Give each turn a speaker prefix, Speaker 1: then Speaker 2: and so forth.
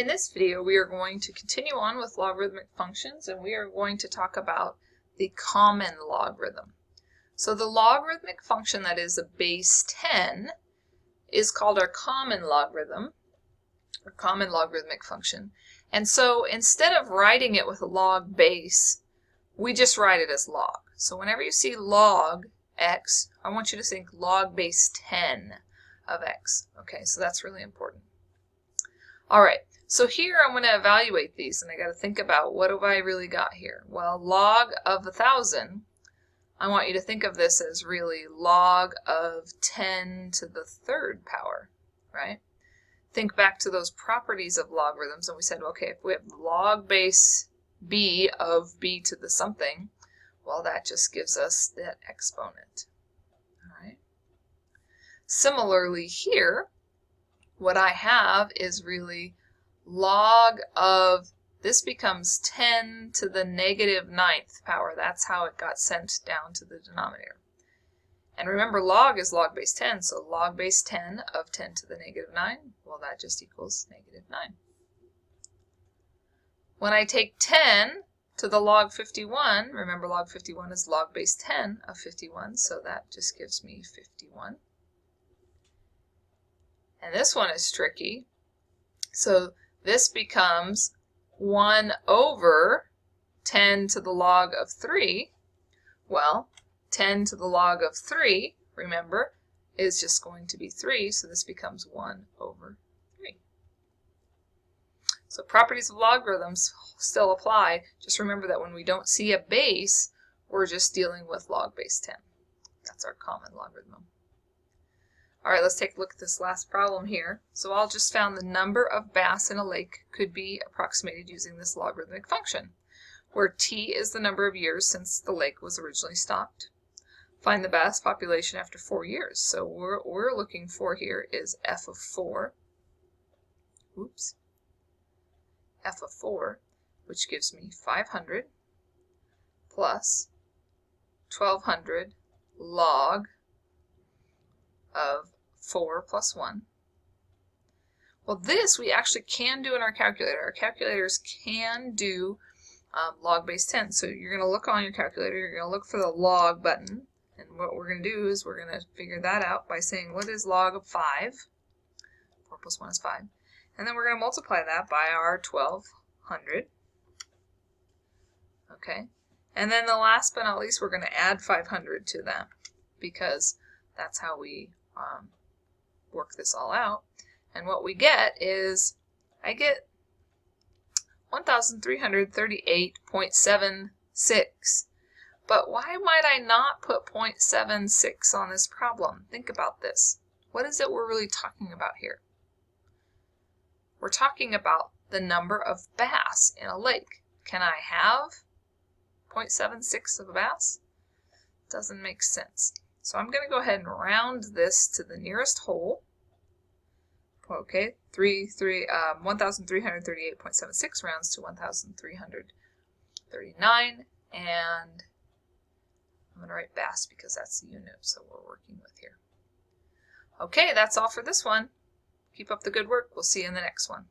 Speaker 1: In this video, we are going to continue on with logarithmic functions, and we are going to talk about the common logarithm. So the logarithmic function that is a base 10 is called our common logarithm, or common logarithmic function. And so instead of writing it with a log base, we just write it as log. So whenever you see log x, I want you to think log base 10 of x. Okay, so that's really important. All right, so here I'm going to evaluate these, and I got to think about what have I really got here. Well, log of 1,000, I want you to think of this as really log of 10 to the third power, right? Think back to those properties of logarithms, and we said, okay, if we have log base b of b to the something, well, that just gives us that exponent. All right. Similarly here, what I have is really log of, this becomes 10 to the negative 9th power. That's how it got sent down to the denominator. And remember, log is log base 10, so log base 10 of 10 to the negative 9, well, that just equals negative 9. When I take 10 to the log 51, remember log 51 is log base 10 of 51, so that just gives me 51. And this one is tricky. So this becomes 1 over 10 to the log of 3. Well, 10 to the log of 3, remember, is just going to be 3, so this becomes 1 over 3. So properties of logarithms still apply. Just remember that when we don't see a base, we're just dealing with log base 10. That's our common logarithm. All right, let's take a look at this last problem here. So I'll just found the number of bass in a lake could be approximated using this logarithmic function, where t is the number of years since the lake was originally stocked. Find the bass population after 4 years. So what we're looking for here is f of 4. Oops. F of 4, which gives me 500 plus 1200 log of 4 plus 1. Well, this we actually can do in our calculator. Our calculators can do log base 10. So you're going to look on your calculator, you're going to look for the log button, and what we're going to do is we're going to figure that out by saying what is log of 5? 4 plus 1 is 5. And then we're going to multiply that by our 1200. Okay. And then the last but not least, we're going to add 500 to that, because that's how we work this all out. And what we get is, I get 1,338.76. But why might I not put 0.76 on this problem? Think about this. What is it we're really talking about here? We're talking about the number of bass in a lake. Can I have 0.76 of a bass? Doesn't make sense. So I'm going to go ahead and round this to the nearest whole. Okay, 1,338.76 rounds to 1,339, and I'm going to write bass because that's the unit so we're working with here. Okay, that's all for this one. Keep up the good work. We'll see you in the next one.